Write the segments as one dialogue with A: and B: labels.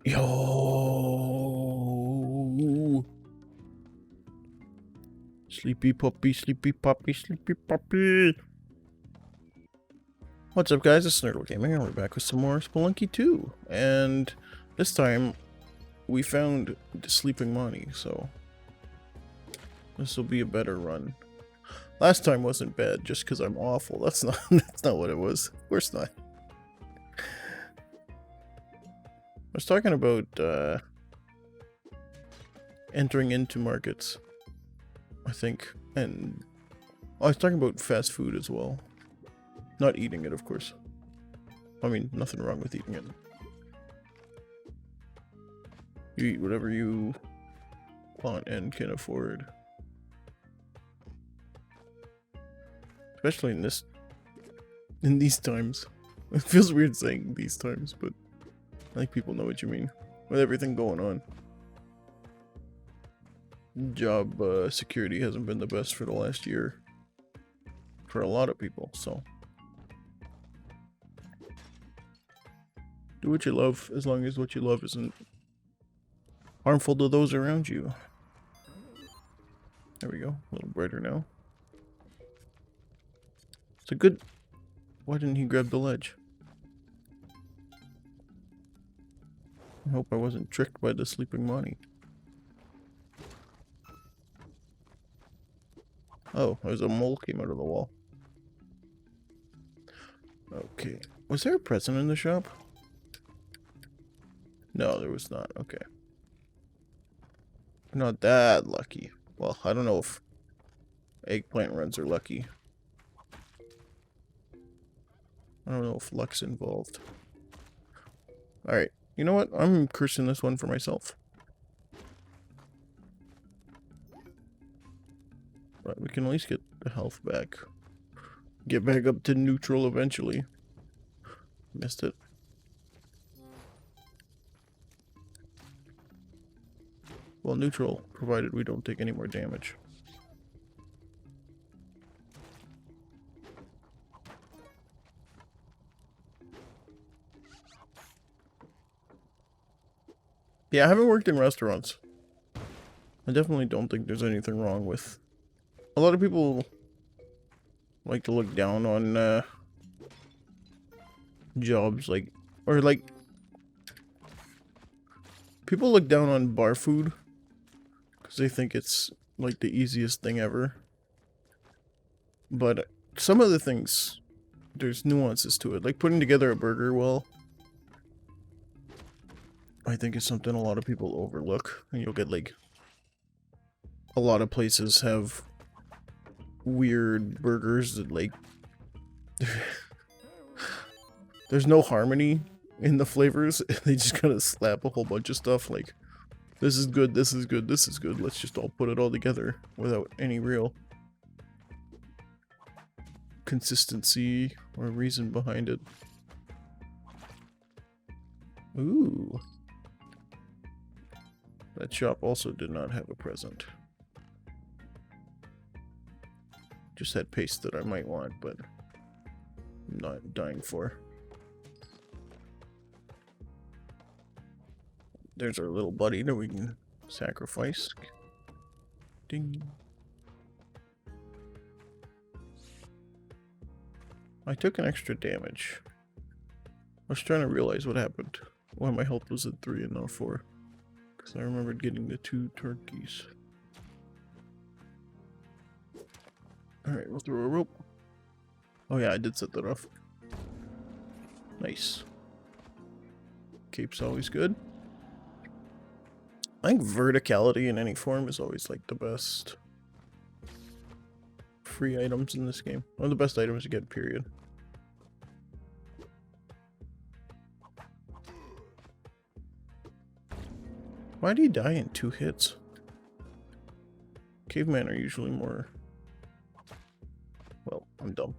A: Yo! Sleepy puppy, sleepy puppy, sleepy puppy. What's up, guys? It's Snurtle Gaming, and we're back with some more Spelunky 2. And this time, we found the sleeping Monty, so this will be a better run. Last time wasn't bad just because I'm awful. That's not what it was. Of course not. I was talking about entering into markets, I think, and I was talking about fast food as well. Not eating it, of course. I mean, nothing wrong with eating it. You eat whatever you want and can afford. Especially in these times. It feels weird saying these times, but I think people know what you mean. With everything going on. Job security hasn't been the best for the last year. For a lot of people, so. Do what you love, as long as what you love isn't harmful to those around you. There we go, a little brighter now. It's a good... Why didn't he grab the ledge? I hope I wasn't tricked by the sleeping Monty. Oh, there's a mole came out of the wall. Okay. Was there a present in the shop? No, there was not. Okay. Not that lucky. Well, I don't know if eggplant runs are lucky. I don't know if luck's involved. Alright. You know what? I'm cursing this one for myself. But we can at least get the health back. Get back up to neutral eventually. Missed it. Well, neutral, provided we don't take any more damage. Yeah, I haven't worked in restaurants. I definitely don't think there's anything wrong with... A lot of people like to look down on jobs like... Or like... People look down on bar food because they think it's like the easiest thing ever. But some of the things, there's nuances to it. Like putting together a burger well, I think is something a lot of people overlook. And you'll get like... A lot of places have weird burgers that like... There's no harmony in the flavors. They just kind of slap a whole bunch of stuff like, this is good, this is good, this is good. Let's just all put it all together without any real consistency or reason behind it. Ooh. That shop also did not have a present. Just had paste that I might want, but I'm not dying for. There's our little buddy that we can sacrifice. Ding. I took an extra damage. I was trying to realize what happened. Why my health was at 3 and not 4. Because I remembered getting the 2 turkeys. Alright, we'll throw a rope. Oh yeah, I did set that off. Nice. Cape's always good. I think verticality in any form is always like the best free items in this game. One of the best items to get, period. Why did he die in 2 hits? Cavemen are usually more... Well, I'm dumb.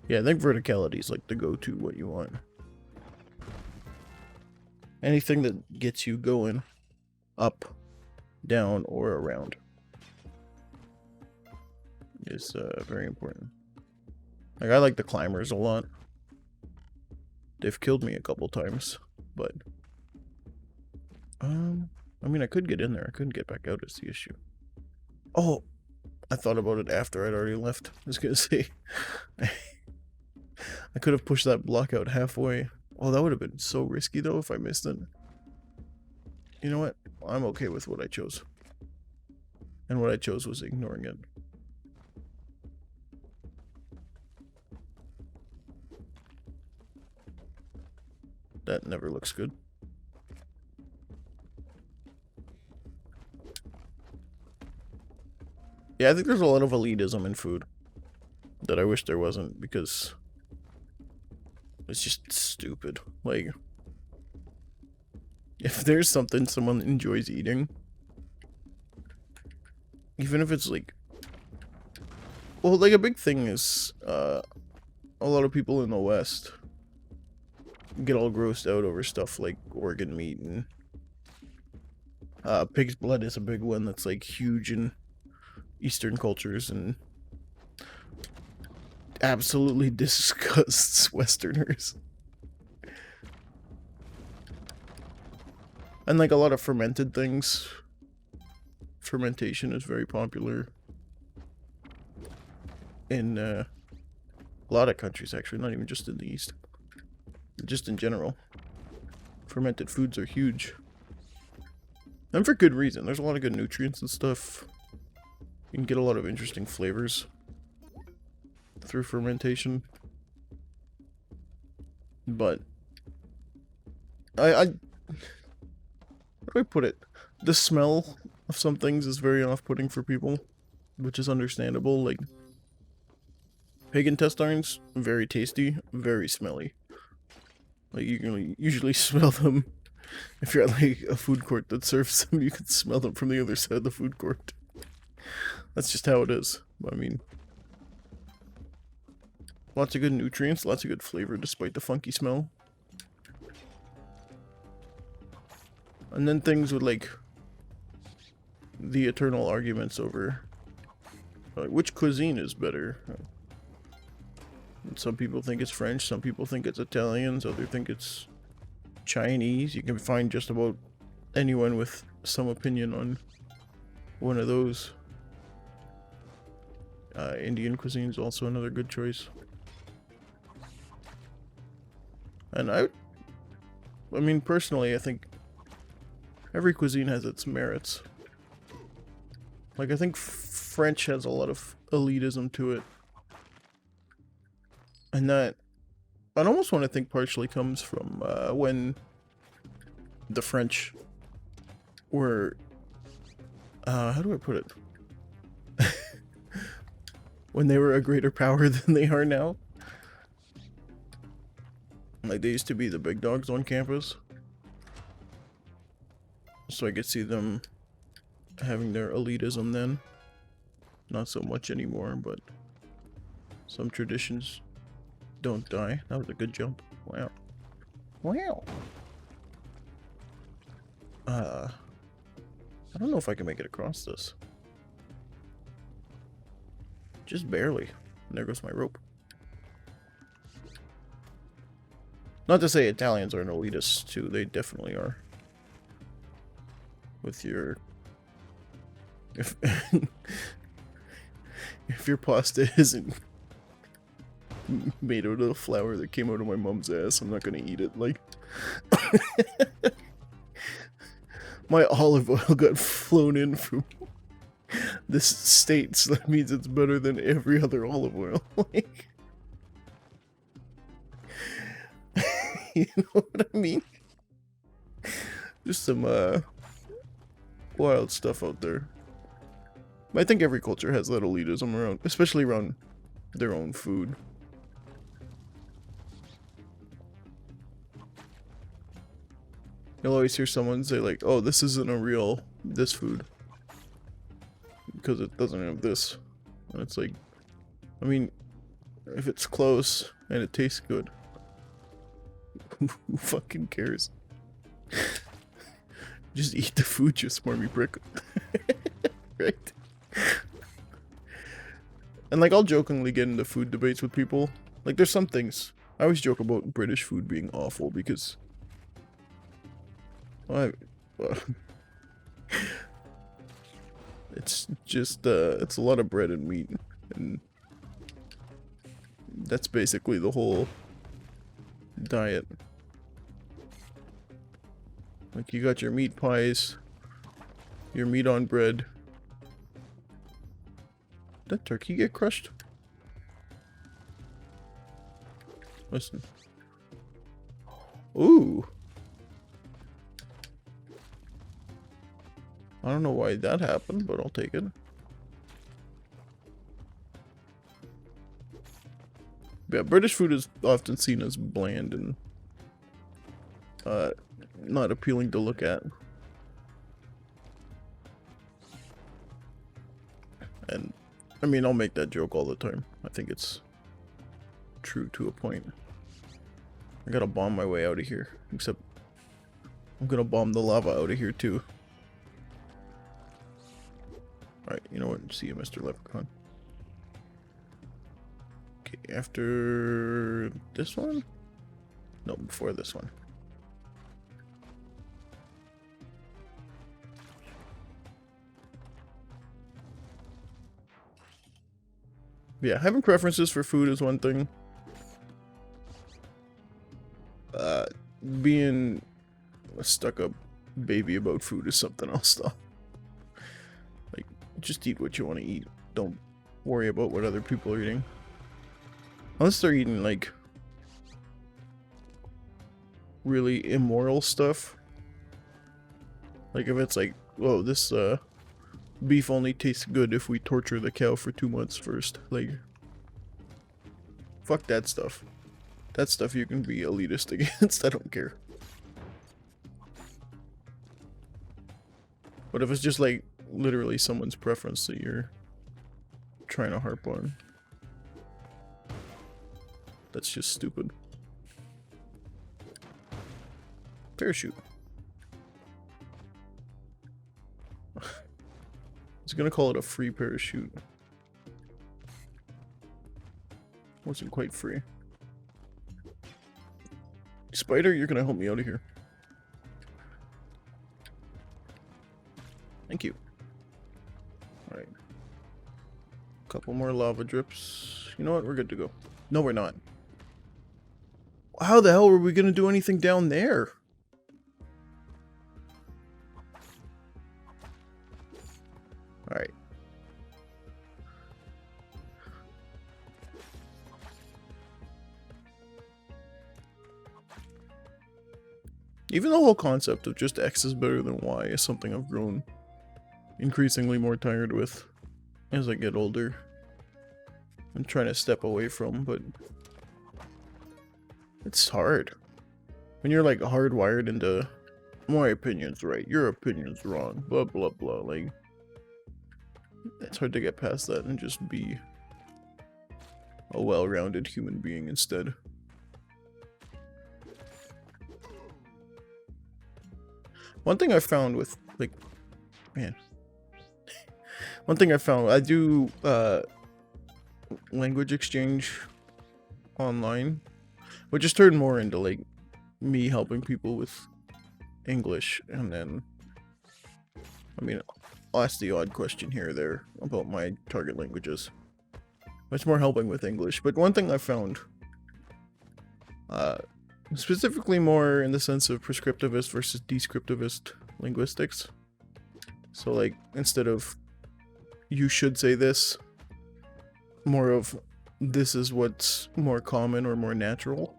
A: Yeah, I think verticality is like the go-to what you want. Anything that gets you going up down or around is very important. Like, I like the climbers a lot. They've killed me a couple times, but I mean, I could get in there. I couldn't get back out is the issue. Oh, I thought about it after I'd already left. I was gonna say, I could have pushed that block out halfway. Oh, that would have been so risky though if I missed it. You know what? I'm okay with what I chose. And what I chose was ignoring it. That never looks good. Yeah, I think there's a lot of elitism in food that I wish there wasn't, because it's just stupid. Like, if there's something someone enjoys eating, even if it's like, well, like a big thing is a lot of people in the West get all grossed out over stuff like organ meat, and pig's blood is a big one that's like huge in Eastern cultures and absolutely disgusts Westerners. And like a lot of fermented things, fermentation is very popular in a lot of countries, actually, not even just in the East. Just in general. Fermented foods are huge. And for good reason. There's a lot of good nutrients and stuff. You can get a lot of interesting flavors through fermentation. But how do I put it? The smell of some things is very off-putting for people, which is understandable. Like, pig intestines, very tasty, very smelly. Like, you can usually smell them. If you're at like a food court that serves them, you can smell them from the other side of the food court. That's just how it is. I mean, lots of good nutrients, lots of good flavor despite the funky smell. And then things with like the eternal arguments over like, which cuisine is better. And some people think it's French, some people think it's Italian, others think it's Chinese. You can find just about anyone with some opinion on one of those. Indian cuisine is also another good choice. And I mean, personally, I think every cuisine has its merits. Like, I think French has a lot of elitism to it. And that, I'd almost want to think partially comes from when the French were, how do I put it? When they were a greater power than they are now. Like, they used to be the big dogs on campus. So I could see them having their elitism then. Not so much anymore, but some traditions don't die. That was a good jump. Wow. Wow. I don't know if I can make it across this. Just barely. And there goes my rope. Not to say Italians are an elitists too, they definitely are. With your... If your pasta isn't made out of the flour that came out of my mom's ass, I'm not gonna eat it. Like... My olive oil got flown in from this state, so that means it's better than every other olive oil. Like... You know what I mean? Just some, wild stuff out there. I think every culture has that elitism around, especially around their own food. You'll always hear someone say like, oh, this isn't a real, this food. Because it doesn't have this. And it's like, I mean, if it's close and it tastes good, who fucking cares? Just eat the food, you smarmy prick. Right? And like, I'll jokingly get into food debates with people. Like, there's some things. I always joke about British food being awful because... well, it's just, it's a lot of bread and meat. And that's basically the whole diet. Like, you got your meat pies, your meat on bread. Did that turkey get crushed? Listen. Ooh. I don't know why that happened, but I'll take it. Yeah, British food is often seen as bland and not appealing to look at. And I mean, I'll make that joke all the time. I think it's true to a point. I gotta bomb my way out of here. Except I'm gonna bomb the lava out of here too. Alright, you know what? See you, Mr. Leprechaun. Okay, after this one? No, before this one. Yeah, having preferences for food is one thing. Being a stuck-up baby about food is something else, though. Like, just eat what you want to eat. Don't worry about what other people are eating. Unless they're eating, like, really immoral stuff. Like, if it's like, whoa, this, beef only tastes good if we torture the cow for 2 months first. Like, fuck that stuff. That stuff you can be elitist against. I don't care. But if it's just like literally someone's preference that you're trying to harp on, that's just stupid. Parachute. I was gonna call it a free parachute. Wasn't quite free. Spider, you're gonna help me out of here. Thank you. Alright. Couple more lava drips. You know what? We're good to go. No, we're not. How the hell were we gonna do anything down there? Alright. Even the whole concept of just X is better than Y is something I've grown increasingly more tired with as I get older. I'm trying to step away from, but it's hard. When you're like hardwired into my opinion's right, your opinion's wrong, blah blah blah, like it's hard to get past that and just be a well-rounded human being instead. One thing I found with, like, man. One thing I found, I do language exchange online, which has turned more into, like, me helping people with English, and then, I mean, I'll ask the odd question here or there about my target languages. It's more helping with English, but one thing I found, specifically more in the sense of prescriptivist versus descriptivist linguistics. So like, instead of you should say this, more of this is what's more common or more natural.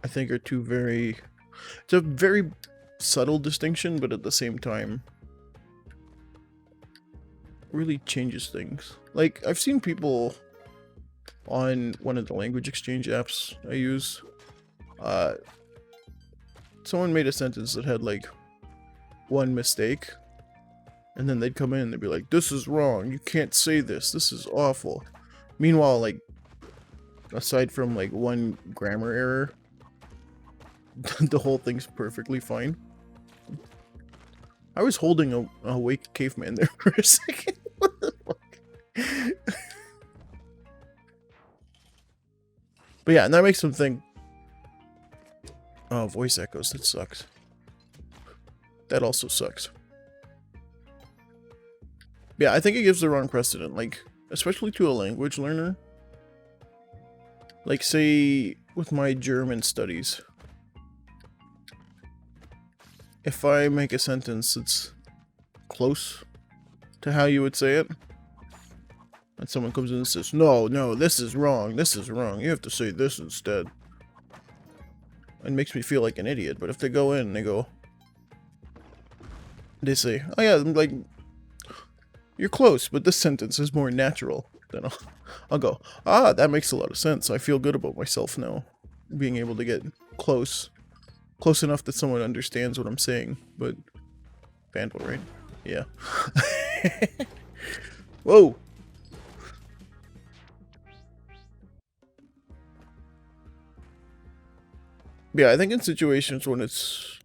A: I think are two very, it's a very subtle distinction, but at the same time really changes things. Like, I've seen people on one of the language exchange apps I use, someone made a sentence that had like one mistake, and then they'd come in and they'd be like, this is wrong, you can't say this is awful. Meanwhile, like, aside from like one grammar error, the whole thing's perfectly fine. I was holding a awake caveman there for a second. What the fuck? But yeah, and that makes them think. Oh, voice echoes. That sucks. That also sucks. Yeah, I think it gives the wrong precedent. Like, especially to a language learner. Like, say, with my German studies. If I make a sentence that's close to how you would say it, and someone comes in and says, no, this is wrong, you have to say this instead. It makes me feel like an idiot, but if they go in and they say, oh yeah, like, you're close, but this sentence is more natural, then I'll go, ah, that makes a lot of sense. I feel good about myself now, being able to get close enough that someone understands what I'm saying, but Vandal, right? Yeah. Whoa! Yeah, I think in situations when it's,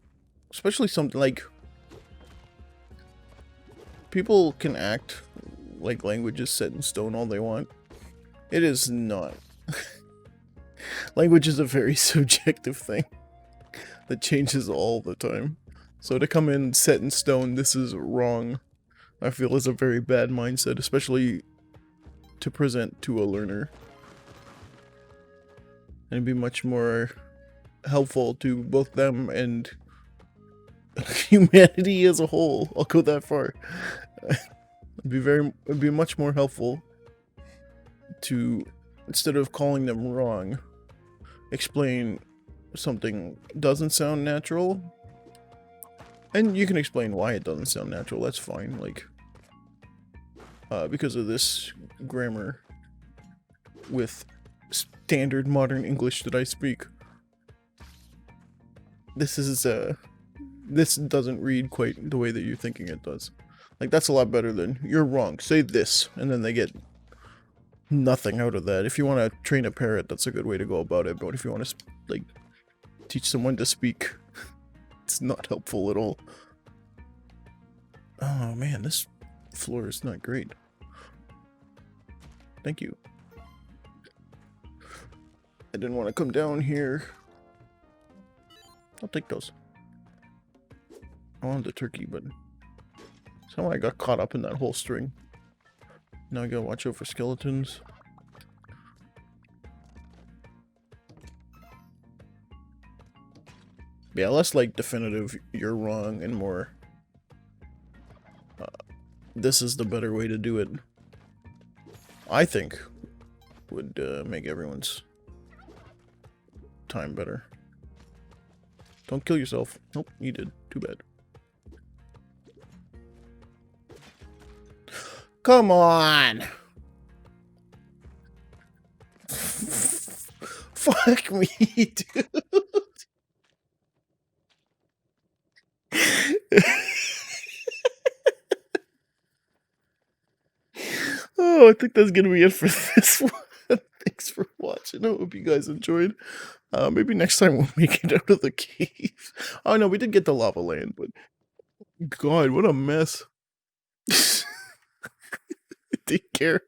A: especially something like, people can act like language is set in stone all they want. It is not. Language is a very subjective thing that changes all the time. So to come in set in stone, this is wrong, I feel is a very bad mindset, especially to present to a learner. And it'd be much more helpful to both them and humanity as a whole. I'll go that far. It'd be much more helpful to, instead of calling them wrong, explain something doesn't sound natural. And you can explain why it doesn't sound natural, that's fine, like, because of this grammar with standard modern English that I speak. This is, this doesn't read quite the way that you're thinking it does. Like, that's a lot better than, you're wrong, say this, and then they get nothing out of that. If you want to train a parrot, that's a good way to go about it, but if you want to, like, teach someone to speak, it's not helpful at all. Oh man, this floor is not great. Thank you. I didn't want to come down here. I'll take those. I wanted the turkey, but somehow I got caught up in that whole string. Now I gotta watch out for skeletons. Yeah, less like definitive, you're wrong, and more, this is the better way to do it. I think would make everyone's time better. Don't kill yourself. Nope, you did. Too bad. Come on! Fuck me, dude! Oh, I think that's gonna be it for this one. Thanks for watching. I hope you guys enjoyed. Maybe next time we'll make it out of the cave. Oh no, we did get the lava land, but God, what a mess. Take care.